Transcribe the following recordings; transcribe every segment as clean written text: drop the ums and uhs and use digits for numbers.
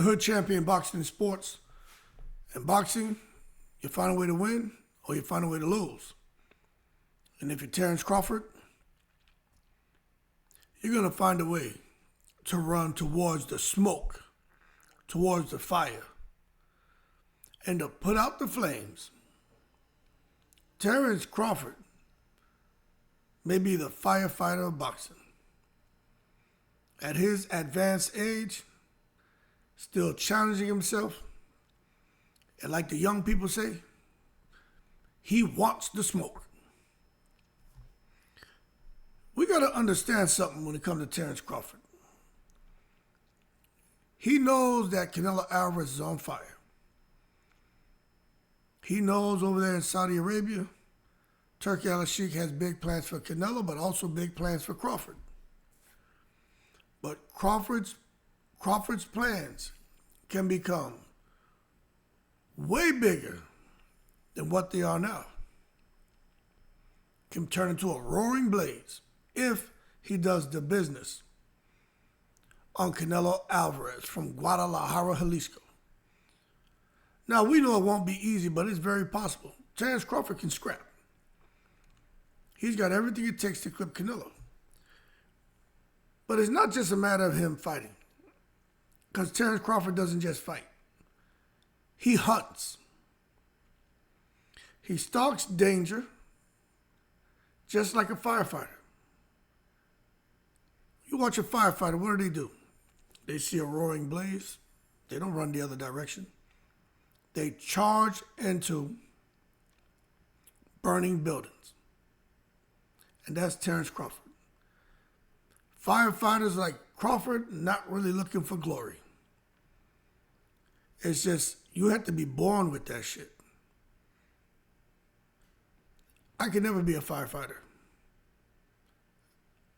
the hood champion in boxing and sports. In boxing, you find a way to win or you find a way to lose. And if you're Terrence Crawford, you're going to find a way to run towards the smoke, towards the fire, and to put out the flames. Terrence Crawford may be the firefighter of boxing. At his advanced age, still challenging himself, and like the young people say, he wants the smoke. We got to understand something when it comes to Terrence Crawford. He knows that Canelo Alvarez is on fire. He knows over there in Saudi Arabia, Turkey ALALSHIKH has big plans for Canelo, but also big plans for Crawford. But Crawford's plans can become way bigger than what they are now. Can turn into a roaring blaze if he does the business on Canelo Alvarez from Guadalajara, Jalisco. Now, we know it won't be easy, but it's very possible. Terrence Crawford can scrap. He's got everything it takes to clip Canelo. But it's not just a matter of him fighting, because Terrence Crawford doesn't just fight. He hunts. He stalks danger just like a firefighter. You watch a firefighter, what do? They see a roaring blaze. They don't run the other direction. They charge into burning buildings. And that's Terrence Crawford. Firefighters like Crawford, not really looking for glory. It's just, you have to be born with that shit. I could never be a firefighter.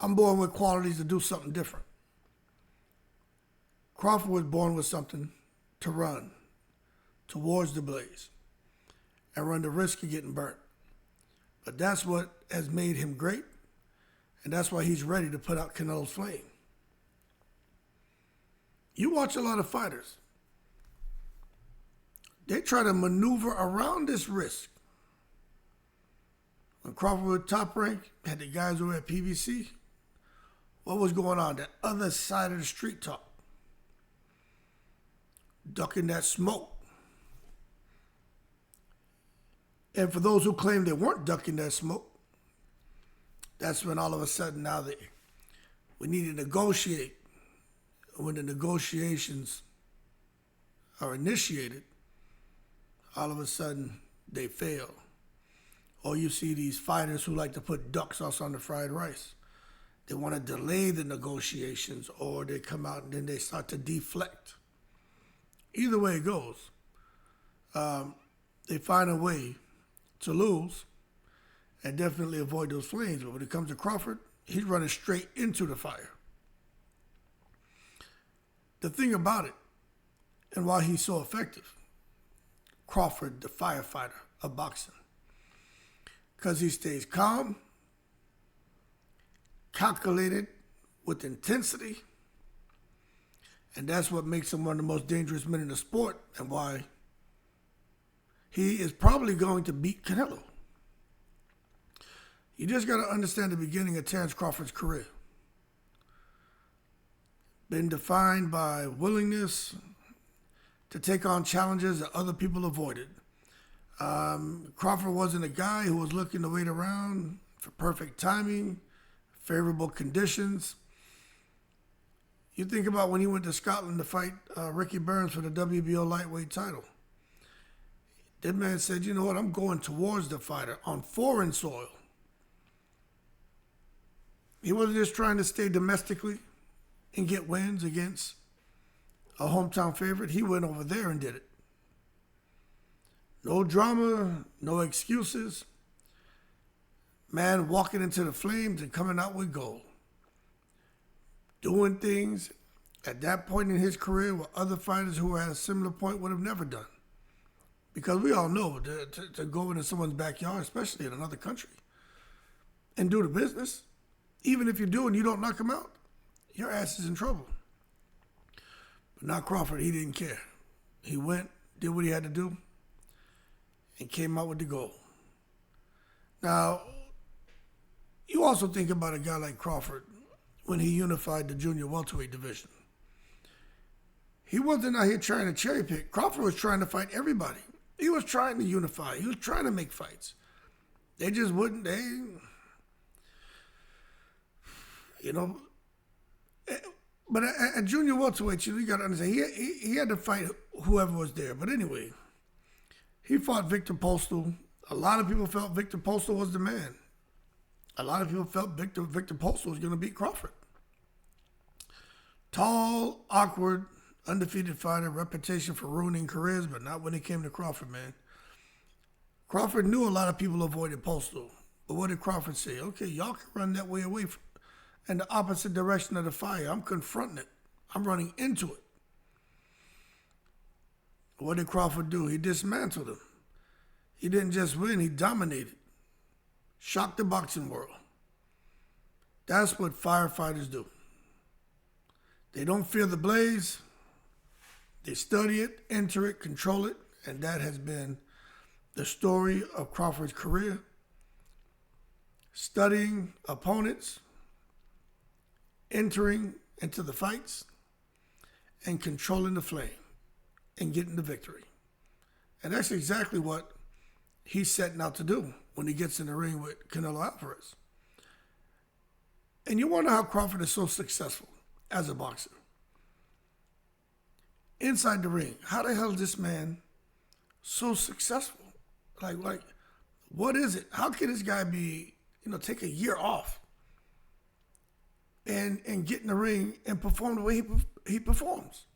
I'm born with qualities to do something different. Crawford was born with something to run towards the blaze and run the risk of getting burnt. But that's what has made him great, and that's why he's ready to put out Canelo's flame. You watch a lot of fighters. They try to maneuver around this risk. When Crawford was top rank, had the guys who were at PBC, what was going on? The other side of the street talk. Ducking that smoke. And for those who claim they weren't ducking that smoke, that's when all of a sudden now we need to negotiate. When the negotiations are initiated, all of a sudden they fail. Or you see these fighters who like to put duck sauce on the fried rice. They want to delay the negotiations, or they come out and then they start to deflect. Either way it goes, they find a way to lose and definitely avoid those flames. But when it comes to Crawford, he's running straight into the fire. The thing about it, and why he's so effective, Crawford, the firefighter of boxing, because he stays calm, calculated with intensity, and that's what makes him one of the most dangerous men in the sport, and why he is probably going to beat Canelo. You just got to understand the beginning of Terrence Crawford's career. Been defined by willingness to take on challenges that other people avoided. Crawford wasn't a guy who was looking to wait around for perfect timing, favorable conditions. You think about when he went to Scotland to fight Ricky Burns for the WBO lightweight title. That man said, you know what, I'm going towards the fighter on foreign soil. He wasn't just trying to stay domestically and get wins against a hometown favorite. He went over there and did it. No drama, no excuses. Man walking into the flames and coming out with gold. Doing things at that point in his career what other fighters who were at a similar point would have never done. Because we all know to go into someone's backyard, especially in another country, and do the business, even if you do and you don't knock them out, your ass is in trouble. But not Crawford. He didn't care. He went, did what he had to do, and came out with the gold. Now, you also think about a guy like Crawford when he unified the junior welterweight division. He wasn't out here trying to cherry pick. Crawford was trying to fight everybody. He was trying to unify. He was trying to make fights. They just wouldn't. But at junior welterweight, you got to understand, he had to fight whoever was there. But anyway, he fought Victor Postal. A lot of people felt Victor Postal was the man. A lot of people felt Victor Postal was going to beat Crawford. Tall, awkward, undefeated fighter, reputation for ruining careers, but not when it came to Crawford, man. Crawford knew a lot of people avoided Postal. But what did Crawford say? Okay, y'all can run that way away from, in the opposite direction of the fire. I'm confronting it. I'm running into it. What did Crawford do? He dismantled him. He didn't just win, he dominated. Shocked the boxing world. That's what firefighters do. They don't fear the blaze. They study it, enter it, control it, and that has been the story of Crawford's career. Studying opponents, entering into the fights, and controlling the flame, and getting the victory. And that's exactly what he's setting out to do when he gets in the ring with Canelo Alvarez. And you wonder how Crawford is so successful as a boxer. Inside the ring, how the hell is this man so successful? Like, what is it? How can this guy be, take a year off and get in the ring and perform the way he performs?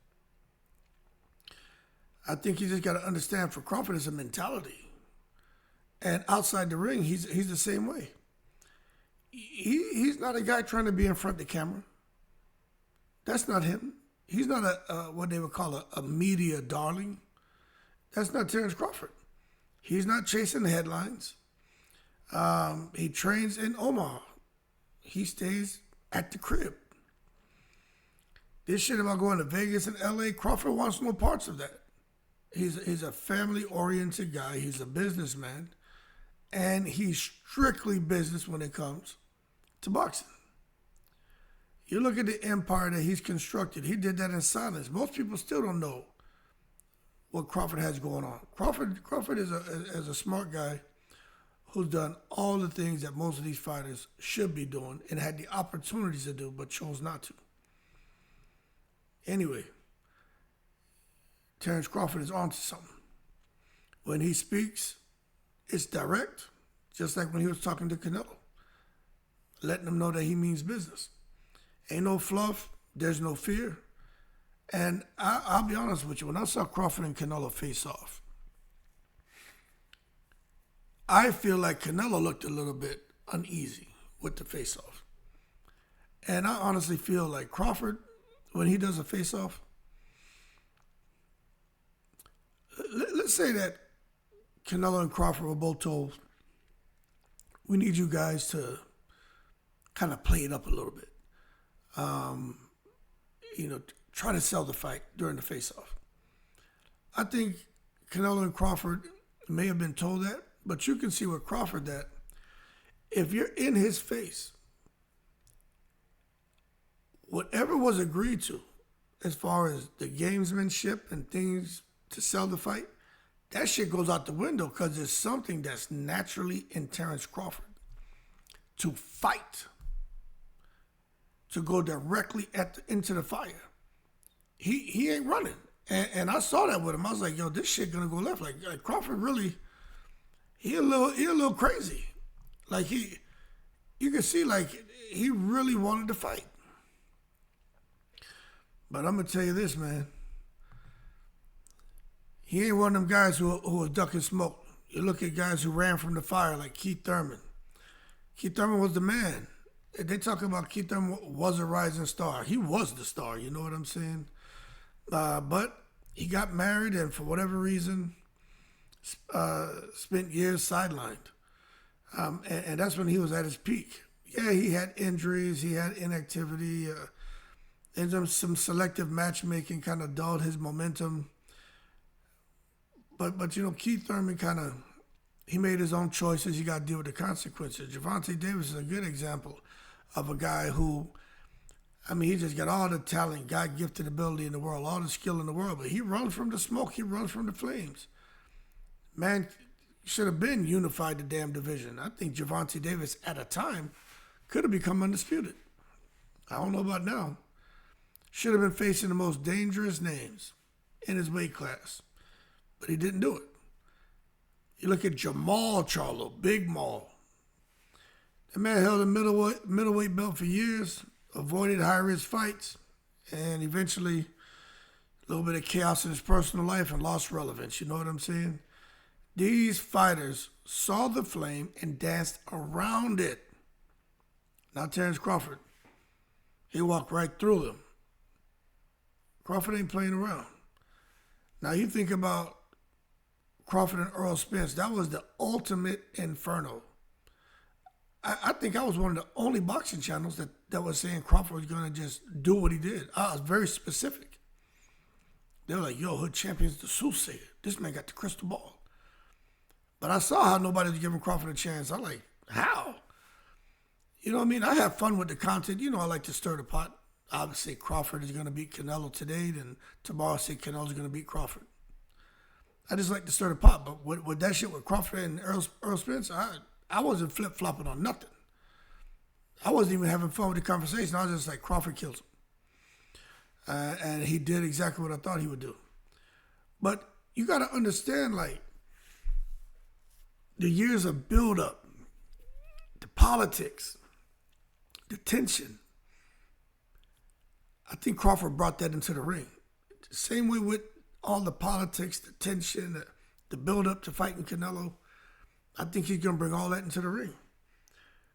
I think you just got to understand, for Crawford, it's a mentality. And outside the ring, he's the same way. He's not a guy trying to be in front of the camera. That's not him. He's not what they would call a media darling. That's not Terrence Crawford. He's not chasing the headlines. He trains in Omaha. He stays at the crib. This shit about going to Vegas and LA, Crawford wants no parts of that. He's a family-oriented guy. He's a businessman. And he's strictly business when it comes to boxing. You look at the empire that he's constructed. He did that in silence. Most people still don't know what Crawford has going on. Crawford is a smart guy who's done all the things that most of these fighters should be doing and had the opportunities to do, but chose not to. Anyway, Terrence Crawford is onto something. When he speaks, it's direct, just like when he was talking to Canelo, letting him know that he means business. Ain't no fluff, there's no fear. And I'll be honest with you, when I saw Crawford and Canelo face off, I feel like Canelo looked a little bit uneasy with the face-off. And I honestly feel like Crawford, when he does a face-off, let's say that Canelo and Crawford were both told, we need you guys to kind of play it up a little bit. Try to sell the fight during the face-off. I think Canelo and Crawford may have been told that, but you can see with Crawford that if you're in his face, whatever was agreed to as far as the gamesmanship and things to sell the fight, that shit goes out the window because there's something that's naturally in Terrence Crawford. To fight, to go directly into the fire. He ain't running. And I saw that with him. I was like, yo, this shit gonna go left. Like Crawford really, he a little crazy. Like you can see like he really wanted to fight. But I'm gonna tell you this, man. He ain't one of them guys who was ducking smoke. You look at guys who ran from the fire like Keith Thurman. Keith Thurman was the man. They talk about Keith Thurman was a rising star. He was the star, you know what I'm saying? But he got married and for whatever reason, spent years sidelined. And that's when he was at his peak. Yeah, he had injuries, he had inactivity. And some selective matchmaking kind of dulled his momentum. But Keith Thurman he made his own choices. He got to deal with the consequences. Gervonta Davis is a good example of a guy who, he just got all the talent, God-gifted ability in the world, all the skill in the world, but he runs from the smoke. He runs from the flames. Man, should have been unified the damn division. I think Gervonta Davis at a time could have become undisputed. I don't know about now. Should have been facing the most dangerous names in his weight class, but he didn't do it. You look at Jamal Charlo, Big Maul. The man held a middleweight belt for years, avoided high-risk fights, and eventually a little bit of chaos in his personal life and lost relevance. You know what I'm saying? These fighters saw the flame and danced around it. Now Terrence Crawford, he walked right through them. Crawford ain't playing around. Now you think about Crawford and Earl Spence. That was the ultimate inferno. I think I was one of the only boxing channels that was saying Crawford was going to just do what he did. I was very specific. They were like, yo, Hood Champion's the soothsayer. This man got the crystal ball. But I saw how nobody was giving Crawford a chance. I'm like, how? You know what I mean? I have fun with the content. I like to stir the pot. I would say Crawford is going to beat Canelo today, then tomorrow I say Canelo's going to beat Crawford. I just like to stir the pot. But with that shit with Crawford and Earl Spence, I wasn't flip-flopping on nothing. I wasn't even having fun with the conversation. I was just like, Crawford kills him. And he did exactly what I thought he would do. But you got to understand, the years of build-up, the politics, the tension. I think Crawford brought that into the ring. The same way with all the politics, the tension, the build-up to fighting Canelo. I think he's going to bring all that into the ring.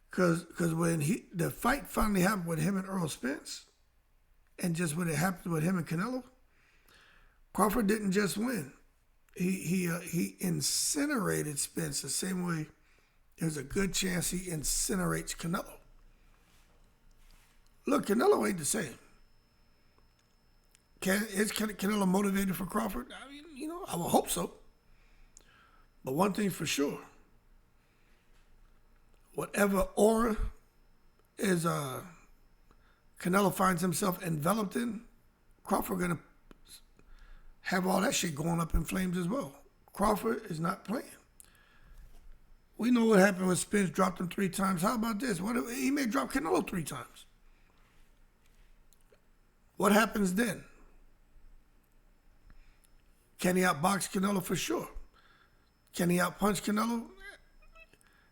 Because when the fight finally happened with him and Earl Spence, and just when it happened with him and Canelo, Crawford didn't just win. He incinerated Spence the same way there's a good chance he incinerates Canelo. Look, Canelo ain't the same. Is Canelo motivated for Crawford? I would hope so. But one thing for sure, whatever aura is Canelo finds himself enveloped in, Crawford gonna have all that shit going up in flames as well. Crawford is not playing. We know what happened when Spence dropped him 3 times. How about this? He may drop Canelo 3 times. What happens then? Can he outbox Canelo? For sure. Can he outpunch Canelo?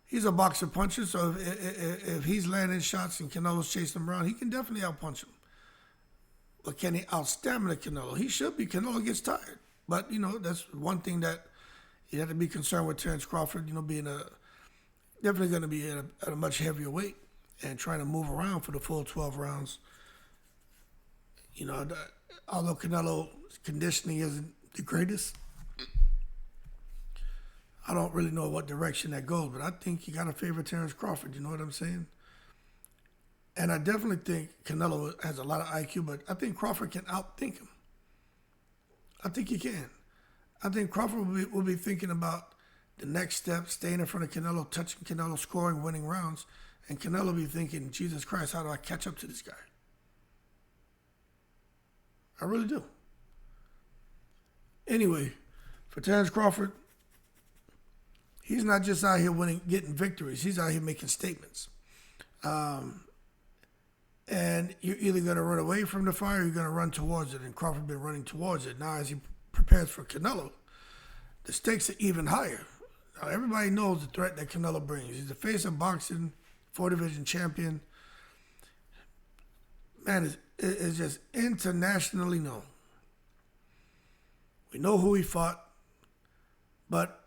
He's a boxer puncher, so if he's landing shots and Canelo's chasing him around, he can definitely outpunch him. But can he outstamina Canelo? He should be. Canelo gets tired. But, that's one thing that you have to be concerned with Terrence Crawford, being definitely going to be at a much heavier weight and trying to move around for the full 12 rounds. Although Canelo's conditioning isn't the greatest, I don't really know what direction that goes, but I think you got to favor Terrence Crawford. You know what I'm saying? And I definitely think Canelo has a lot of IQ, but I think Crawford can outthink him. I think he can. I think Crawford will be thinking about the next step, staying in front of Canelo, touching Canelo, scoring, winning rounds, and Canelo will be thinking, Jesus Christ, how do I catch up to this guy? I really do. Anyway, for Terrence Crawford, he's not just out here getting victories. He's out here making statements. And you're either going to run away from the fire or you're going to run towards it. And Crawford's been running towards it. Now, as he prepares for Canelo, the stakes are even higher. Now, everybody knows the threat that Canelo brings. He's the face of boxing, 4-division champion. Man, is just internationally known. We know who he fought, but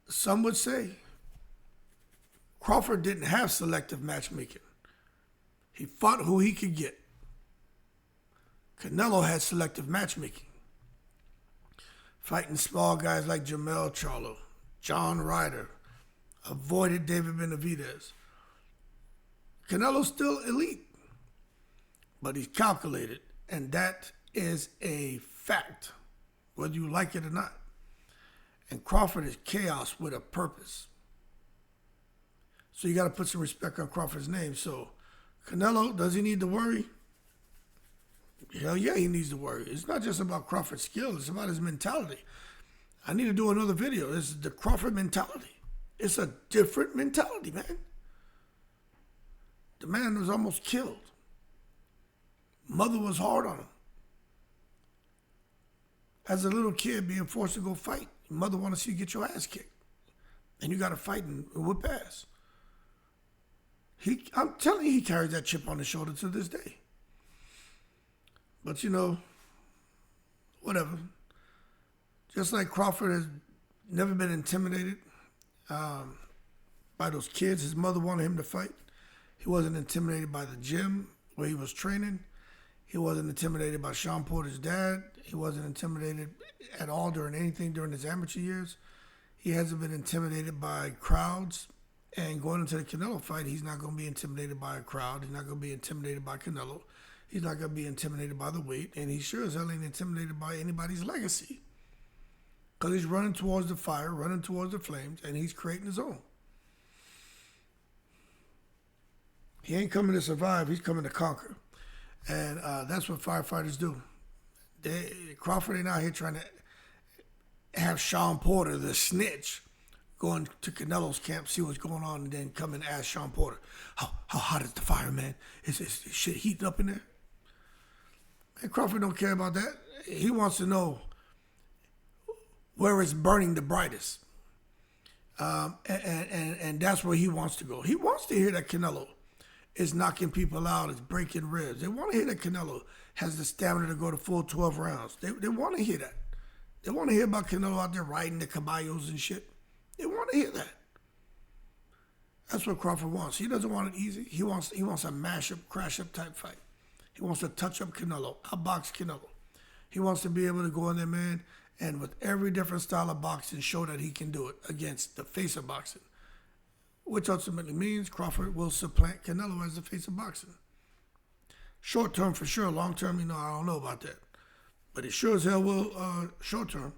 some would say Crawford didn't have selective matchmaking. He fought who he could get. Canelo had selective matchmaking. Fighting small guys like Jamel Charlo, John Ryder, avoided David Benavidez. Canelo's still elite. but he's calculated, and that is a fact, whether you like it or not. And Crawford is chaos with a purpose. So you got to put some respect on Crawford's name. So Canelo, does he need to worry? Hell yeah, he needs to worry. It's not just about Crawford's skill, it's about his mentality. I need to do another video. This is the Crawford mentality. It's a different mentality, man. The man was almost killed. Mother was hard on him. As a little kid being forced to go fight, mother want to see you get your ass kicked. And you got to fight and whip ass. I'm telling you, he carries that chip on his shoulder to this day. But, you know, whatever. Just like Crawford has never been intimidated by those kids. His mother wanted him to fight. He wasn't intimidated by the gym where he was training. He wasn't intimidated by Sean Porter's dad. He wasn't intimidated at all during anything during his amateur years. He hasn't been intimidated by crowds. And going into the Canelo fight, he's not going to be intimidated by a crowd. He's not going to be intimidated by Canelo. He's not going to be intimidated by the weight. And he sure as hell ain't intimidated by anybody's legacy. Because he's running towards the fire, running towards the flames, and he's creating his own. He ain't coming to survive. He's coming to conquer. And that's what firefighters do. Crawford ain't out here trying to have Sean Porter, the snitch, going to Canelo's camp, see what's going on, and then come and ask Sean Porter, how hot is the fire, man? Is shit heating up in there? And Crawford don't care about that. He wants to know where it's burning the brightest. And that's where he wants to go. He wants to hear that Canelo is knocking people out, is breaking ribs. They want to hear that Canelo has the stamina to go to full 12 rounds. They want to hear that. They want to hear about Canelo out there riding the caballos and shit. They want to hear that. That's what Crawford wants. He doesn't want it easy. He wants a mash-up, crash-up type fight. He wants to touch up Canelo, outbox Canelo. He wants to be able to go in there, man, and with every different style of boxing, show that he can do it against the face of boxing, which ultimately means Crawford will supplant Canelo as the face of boxing. Short term for sure. Long term, I don't know about that. But it sure as hell will short term.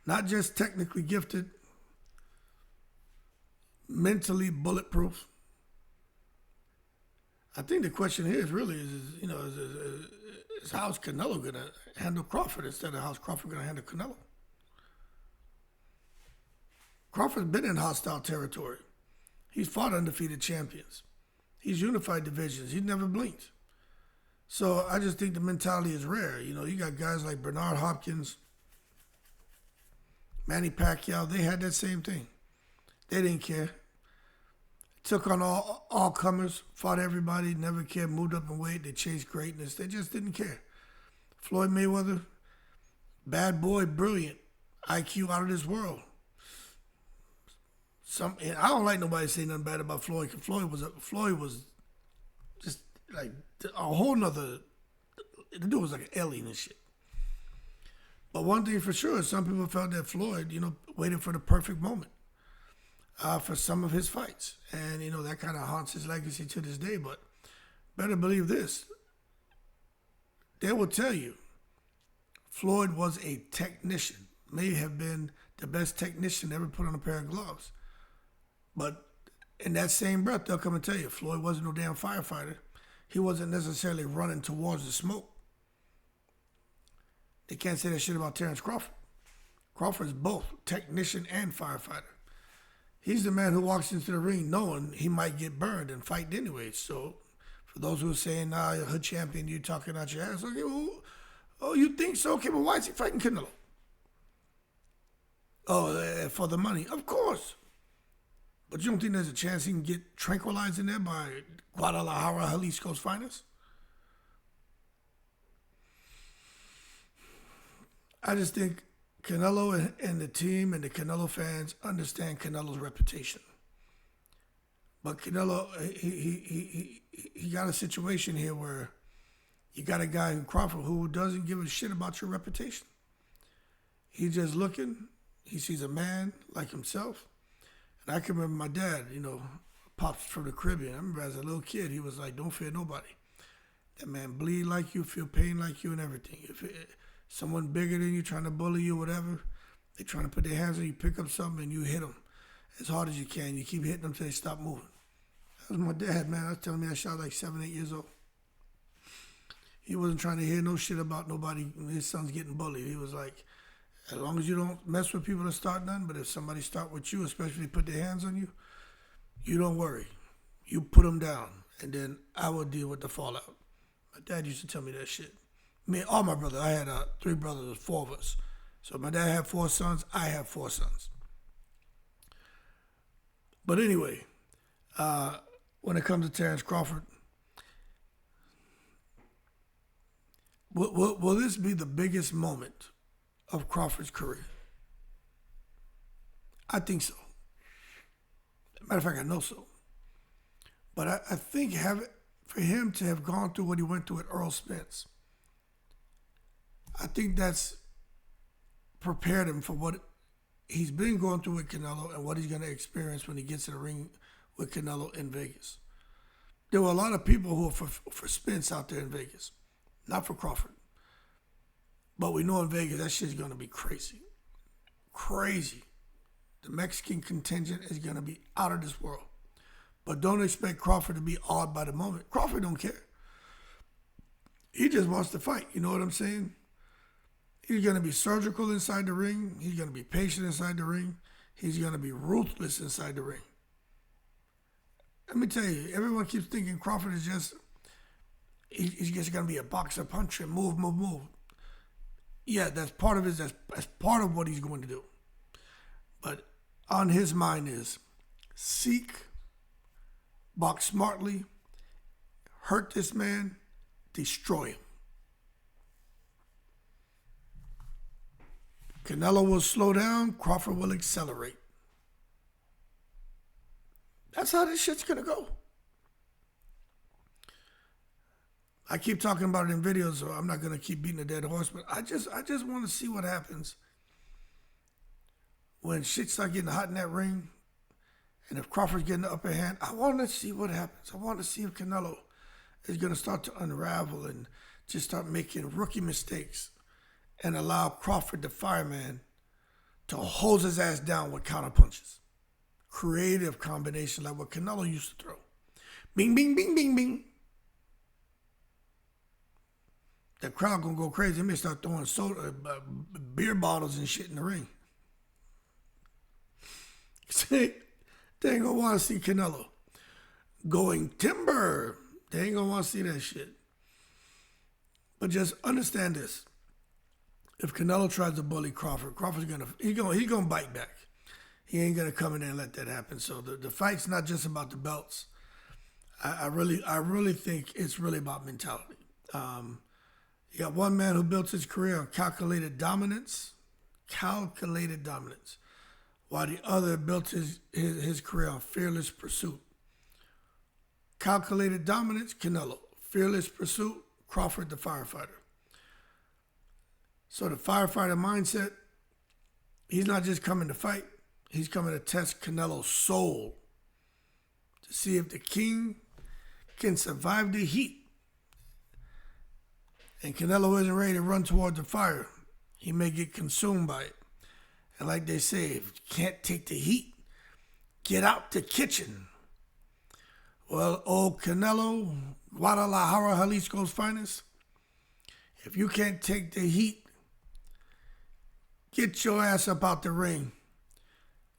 Not just technically gifted, mentally bulletproof. I think the question here is really is how's Canelo going to handle Crawford instead of how's Crawford going to handle Canelo? Crawford's been in hostile territory. He's fought undefeated champions. He's unified divisions. He's never blinked. So I just think the mentality is rare. You got guys like Bernard Hopkins, Manny Pacquiao. They had that same thing. They didn't care. Took on all comers, fought everybody, never cared, moved up in weight. They chased greatness. They just didn't care. Floyd Mayweather, bad boy, brilliant, IQ out of this world. I don't like nobody saying nothing bad about Floyd. Cause Floyd was just like a whole nother. The dude was like an alien and shit. But one thing for sure, some people felt that Floyd, waited for the perfect moment for some of his fights, and that kind of haunts his legacy to this day. But better believe this: they will tell you Floyd was a technician, may have been the best technician ever put on a pair of gloves. But in that same breath, they'll come and tell you, Floyd wasn't no damn firefighter. He wasn't necessarily running towards the smoke. They can't say that shit about Terrence Crawford. Crawford's both technician and firefighter. He's the man who walks into the ring knowing he might get burned and fight anyway. So for those who are saying, you're a hood champion, you talking out your ass. Okay, well, oh, you think so? Okay, but why is he fighting Canelo? Oh, for the money. Of course. But you don't think there's a chance he can get tranquilized in there by Guadalajara, Jalisco's finest? I just think Canelo and the team and the Canelo fans understand Canelo's reputation. But Canelo, he got a situation here where you got a guy in Crawford who doesn't give a shit about your reputation. He's just looking. He sees a man like himself. And I can remember my dad, pops from the Caribbean. I remember as a little kid, he was like, "Don't fear nobody. That man bleed like you, feel pain like you, and everything. If someone bigger than you trying to bully you, whatever, they trying to put their hands on you, pick up something, and you hit them as hard as you can. You keep hitting them till they stop moving." That was my dad, man. I was telling me I shot like 7, 8 years old. He wasn't trying to hear no shit about nobody, his son's getting bullied. He was like, as long as you don't mess with people that start nothing, but if somebody start with you, especially put their hands on you, you don't worry. You put them down, and then I will deal with the fallout. My dad used to tell me that shit. Me, all my brothers, I had 3 brothers, 4 of us. So my dad had 4 sons, I have 4 sons. But anyway, when it comes to Terrence Crawford, will this be the biggest moment of Crawford's career? I think so. Matter of fact, I know so. But I think for him to have gone through what he went through with Errol Spence, I think that's prepared him for what he's been going through with Canelo and what he's going to experience when he gets in the ring with Canelo in Vegas. There were a lot of people who were for Spence out there in Vegas, not for Crawford. But we know in Vegas that shit's going to be crazy. Crazy. The Mexican contingent is going to be out of this world. But don't expect Crawford to be awed by the moment. Crawford don't care. He just wants to fight. You know what I'm saying? He's going to be surgical inside the ring. He's going to be patient inside the ring. He's going to be ruthless inside the ring. Let me tell you, everyone keeps thinking Crawford is just, he's just going to be a boxer, puncher, move. Yeah, that's part of it. That's part of what he's going to do. But on his mind is seek, box smartly, hurt this man, destroy him. Canelo will slow down, Crawford will accelerate. That's how this shit's gonna go. I keep talking about it in videos, so I'm not gonna keep beating a dead horse, but I just want to see what happens when shit start getting hot in that ring, and if Crawford's getting the upper hand. I want to see what happens. I want to see if Canelo is gonna start to unravel and just start making rookie mistakes and allow Crawford, the fireman, to hose his ass down with counter punches. Creative combination like what Canelo used to throw. Bing, bing, bing, bing, bing. The crowd gonna go crazy. They may start throwing soda, beer bottles and shit in the ring. See, they ain't gonna want to see Canelo going timber. They ain't gonna want to see that shit. But just understand this. If Canelo tries to bully Crawford, Crawford's gonna bite back. He ain't gonna come in there and let that happen. So the fight's not just about the belts. I really think it's really about mentality. You got one man who built his career on calculated dominance, while the other built his career on fearless pursuit. Calculated dominance, Canelo. Fearless pursuit, Crawford the Firefighter. So the firefighter mindset, he's not just coming to fight, he's coming to test Canelo's soul to see if the king can survive the heat. And Canelo isn't ready to run towards the fire. He may get consumed by it. And like they say, if you can't take the heat, get out the kitchen. Well, old Canelo, Guadalajara, Jalisco's finest, if you can't take the heat, get your ass up out the ring.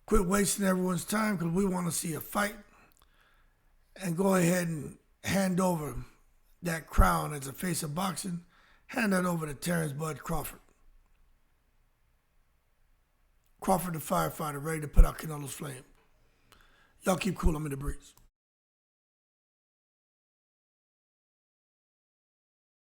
Quit wasting everyone's time because we want to see a fight. And go ahead and hand over that crown as a face of boxing. Hand that over to Terrence Bud Crawford. Crawford the Firefighter, ready to put out Canelo's flame. Y'all keep cool, I'm in the breeze.